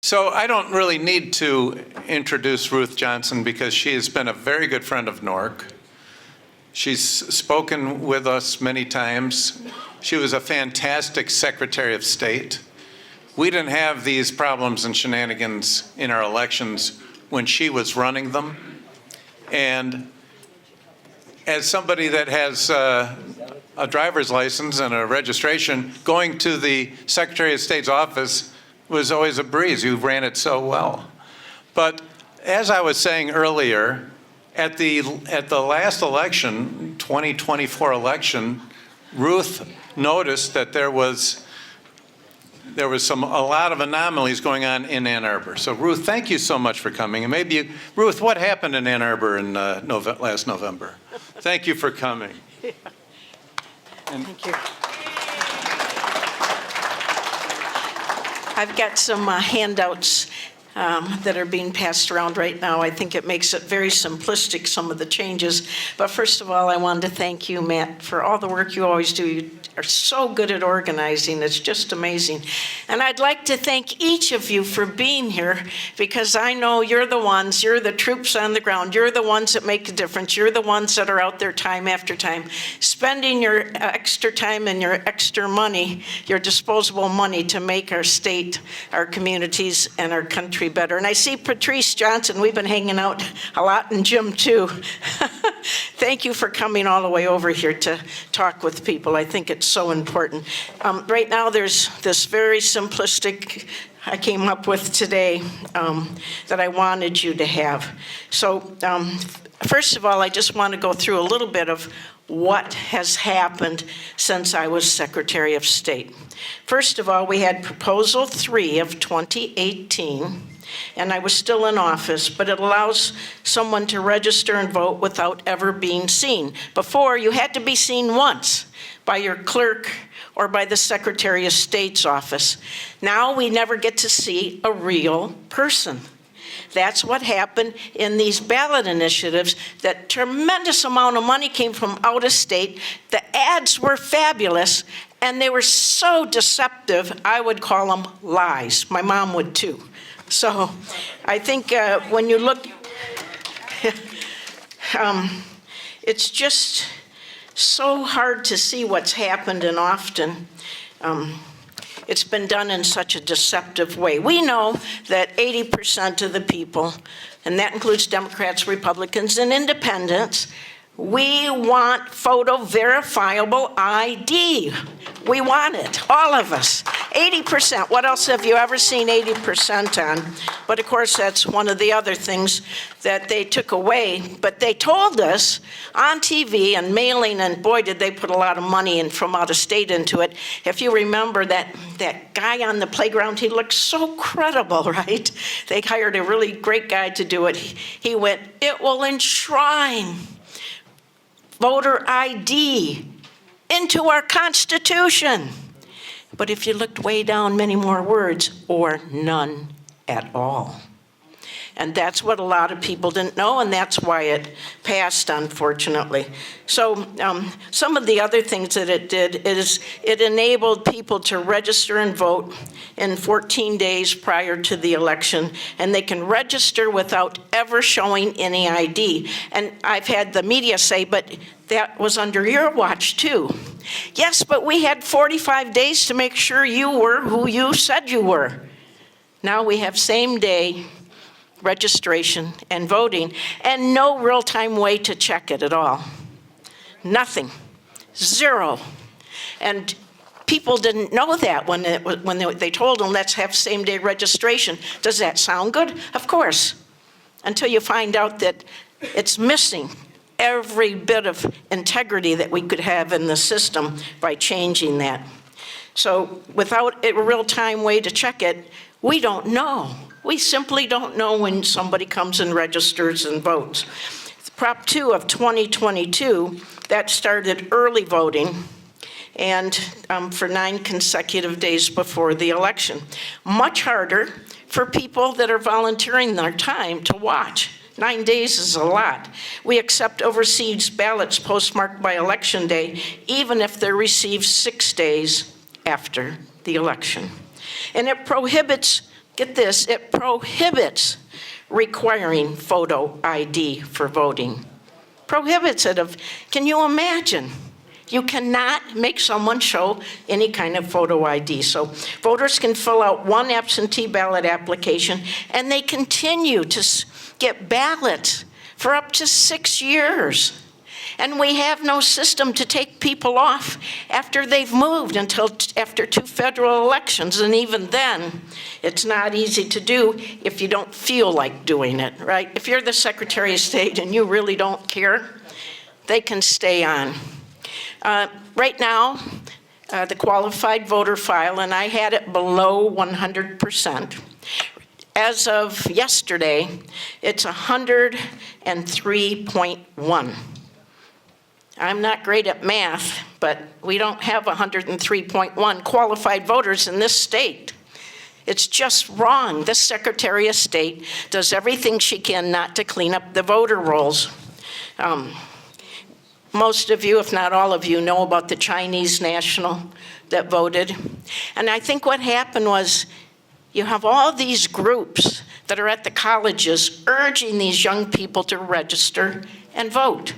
So I don't really need to introduce Ruth Johnson because she has been a very good friend of Nork. She's spoken with us many times. She was a fantastic Secretary of State. We didn't have these problems and shenanigans in our elections when she was running them. And as somebody that has a driver's license and a registration, going to the Secretary of State's office was always a breeze. You ran it so well. But as I was saying earlier, at the last election, 2024 election, Ruth noticed that there was a lot of anomalies going on in Ann Arbor. So Ruth, thank you so much for coming. And Ruth, what happened in Ann Arbor in last November? Thank you for coming. Yeah. Thank you. I've got some handouts that are being passed around right now. I think it makes it very simplistic, some of the changes. But first of all, I wanted to thank you, Matt, for all the work you always do. You are so good at organizing. It's just amazing. And I'd like to thank each of you for being here, because I know you're the troops on the ground. You're the ones that make a difference. You're the ones that are out there time after time, spending your extra time and your extra money, your disposable money, to make our state, our communities, and our country better. And I see Patrice Johnson. We've been hanging out a lot, and Jim too. Thank you for coming all the way over here to talk with people. I think it's so important. Right now, there's this very simplistic I came up with today that I wanted you to have. So first of all, I just want to go through a little bit of what has happened since I was Secretary of State. First of all, we had Proposal 3 of 2018, and I was still in office, but it allows someone to register and vote without ever being seen. Before, you had to be seen once by your clerk or by the Secretary of State's office. Now we never get to see a real person. That's what happened in these ballot initiatives. That tremendous amount of money came from out of state. The ads were fabulous, and they were so deceptive, I would call them lies. My mom would too. So I think when you look, it's just so hard to see what's happened, and often it's been done in such a deceptive way. We know that 80% of the people, and that includes Democrats, Republicans, and independents, we want photo verifiable ID. We want it, all of us. 80%. What else have you ever seen 80% on? But of course, that's one of the other things that they took away. But they told us on TV and mailing, and boy, did they put a lot of money in from out of state into it. If you remember that guy on the playground, he looked so credible, right? They hired a really great guy to do it. He went, "It will enshrine voter ID into our Constitution." But if you looked way down, many more words, or none at all. And that's what a lot of people didn't know, and that's why it passed, unfortunately. So some of the other things that it did is it enabled people to register and vote in 14 days prior to the election, and they can register without ever showing any ID. And I've had the media say, but that was under your watch too. Yes, but we had 45 days to make sure you were who you said you were. Now we have same-day registration and voting, and no real-time way to check it at all. Nothing. Zero. And people didn't know that when they told them, let's have same-day registration. Does that sound good? Of course. Until you find out that it's missing every bit of integrity that we could have in the system by changing that. So without a real-time way to check it, we don't know. We simply don't know when somebody comes and registers and votes. Prop 2 of 2022, that started early voting, and for 9 consecutive days before the election. Much harder for people that are volunteering their time to watch. 9 days is a lot. We accept overseas ballots postmarked by Election Day, even if they're received 6 days after the election. And it prohibits get this, it prohibits requiring photo ID for voting. Prohibits it. Can you imagine? You cannot make someone show any kind of photo ID. So voters can fill out one absentee ballot application, and they continue to get ballots for up to 6 years. And we have no system to take people off after they've moved until after 2 federal elections. And even then, it's not easy to do if you don't feel like doing it, right? If you're the Secretary of State and you really don't care, they can stay on. Right now, the qualified voter file, and I had it below 100%. As of yesterday, it's 103.1. I'm not great at math, but we don't have 103.1 qualified voters in this state. It's just wrong. This Secretary of State does everything she can not to clean up the voter rolls. Most of you, if not all of you, know about the Chinese national that voted. And I think what happened was you have all these groups that are at the colleges urging these young people to register and vote.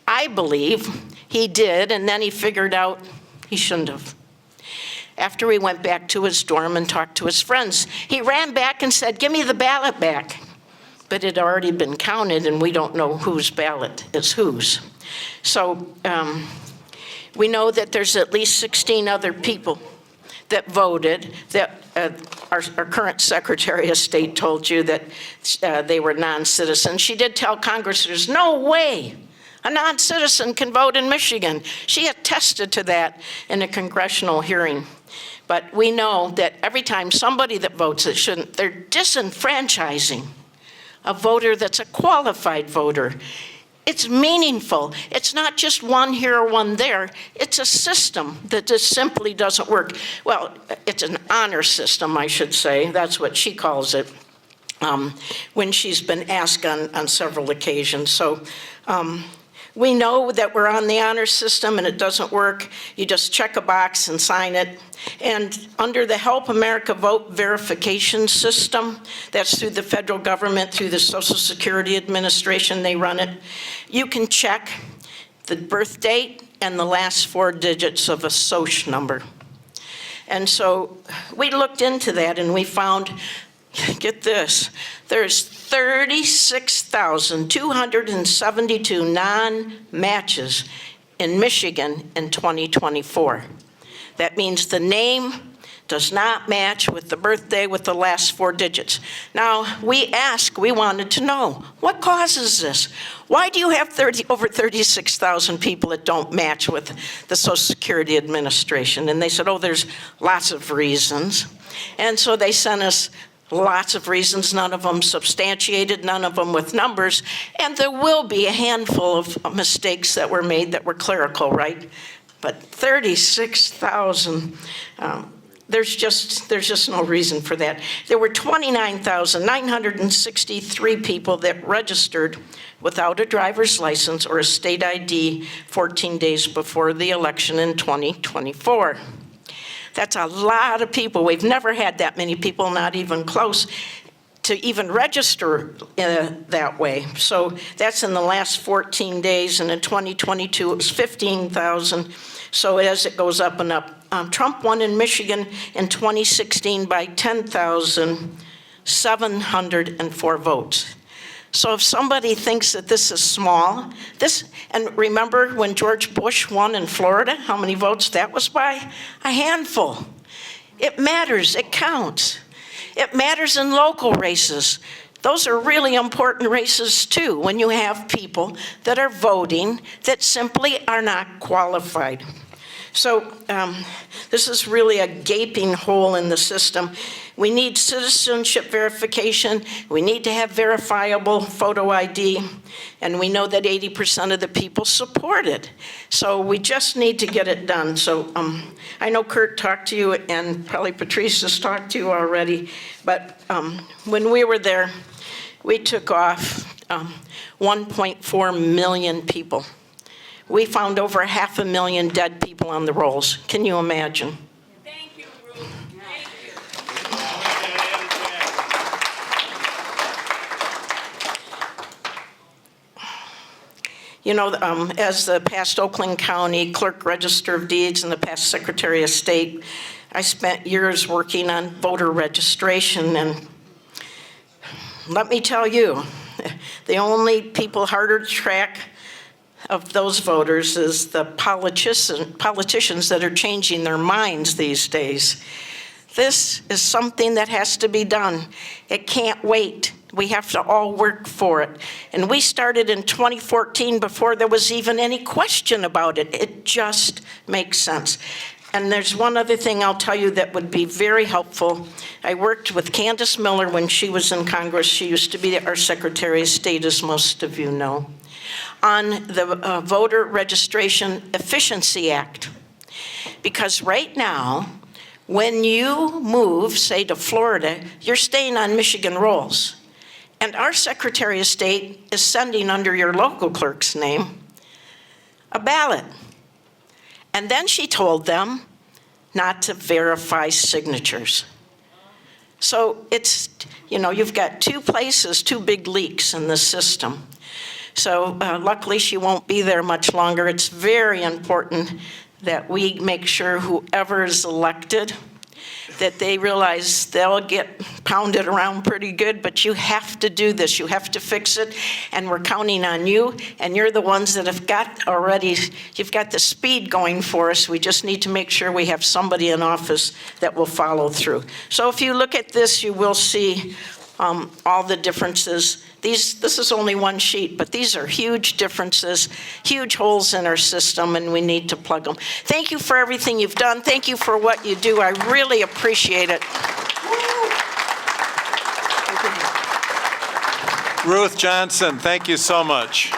I believe he did, and then he figured out he shouldn't have. After he went back to his dorm and talked to his friends, he ran back and said, "Give me the ballot back." But it had already been counted, and we don't know whose ballot is whose. So we know that there's at least 16 other people that voted that our current Secretary of State told you that they were non-citizens. She did tell Congress there's no way a non-citizen can vote in Michigan. She attested to that in a congressional hearing. But we know that every time somebody that votes that shouldn't, they're disenfranchising a voter that's a qualified voter. It's meaningful. It's not just one here or one there. It's a system that just simply doesn't work. Well, it's an honor system, I should say. That's what she calls it when she's been asked on several occasions. So we know that we're on the honor system and it doesn't work. You just check a box and sign it. And under the Help America Vote verification system, that's through the federal government, through the Social Security Administration, they run it, you can check the birth date and the last 4 digits of a social number. And so we looked into that and we found, get this, there's 36,272 non-matches in Michigan in 2024. That means the name does not match with the birthday with the last 4 digits. Now, we wanted to know, what causes this? Why do you have over 36,000 people that don't match with the Social Security Administration? And they said, oh, there's lots of reasons. And so they sent us lots of reasons, none of them substantiated, none of them with numbers, and there will be a handful of mistakes that were made that were clerical, right? But 36,000, there's just no reason for that. There were 29,963 people that registered without a driver's license or a state ID 14 days before the election in 2024. That's a lot of people. We've never had that many people, not even close, to even register that way. So that's in the last 14 days, and in 2022 it was 15,000. So as it goes up and up. Trump won in Michigan in 2016 by 10,704 votes. So if somebody thinks that this is small, and remember when George Bush won in Florida, how many votes that was by? A handful. It matters, it counts. It matters in local races. Those are really important races too, when you have people that are voting that simply are not qualified. So this is really a gaping hole in the system. We need citizenship verification. We need to have verifiable photo ID. And we know that 80% of the people support it. So we just need to get it done. So I know Kurt talked to you, and probably Patrice has talked to you already. But when we were there, we took off 1.4 million people. We found over 500,000 dead people on the rolls. Can you imagine? Thank you, Ruth. Thank you. You know, as the past Oakland County Clerk Register of Deeds and the past Secretary of State, I spent years working on voter registration, and let me tell you, the only people harder to track of those voters is the politicians that are changing their minds these days. This is something that has to be done. It can't wait. We have to all work for it. And we started in 2014 before there was even any question about it. It just makes sense. And there's one other thing I'll tell you that would be very helpful. I worked with Candace Miller when she was in Congress. She used to be our Secretary of State, as most of you know, on the Voter Registration Efficiency Act. Because right now, when you move, say, to Florida, you're staying on Michigan rolls. And our Secretary of State is sending under your local clerk's name a ballot. And then she told them not to verify signatures. So it's, you know, you've got two places, two big leaks in the system. So luckily she won't be there much longer. It's very important that we make sure whoever is elected, that they realize they'll get pounded around pretty good, but you have to do this. You have to fix it, and we're counting on you, and you're the ones that have got already, you've got the speed going for us. We just need to make sure we have somebody in office that will follow through. So if you look at this, you will see all the differences. This is only one sheet, but these are huge differences, huge holes in our system, and we need to plug them. Thank you for everything you've done. Thank you for what you do. I really appreciate it. Ruth Johnson, thank you so much.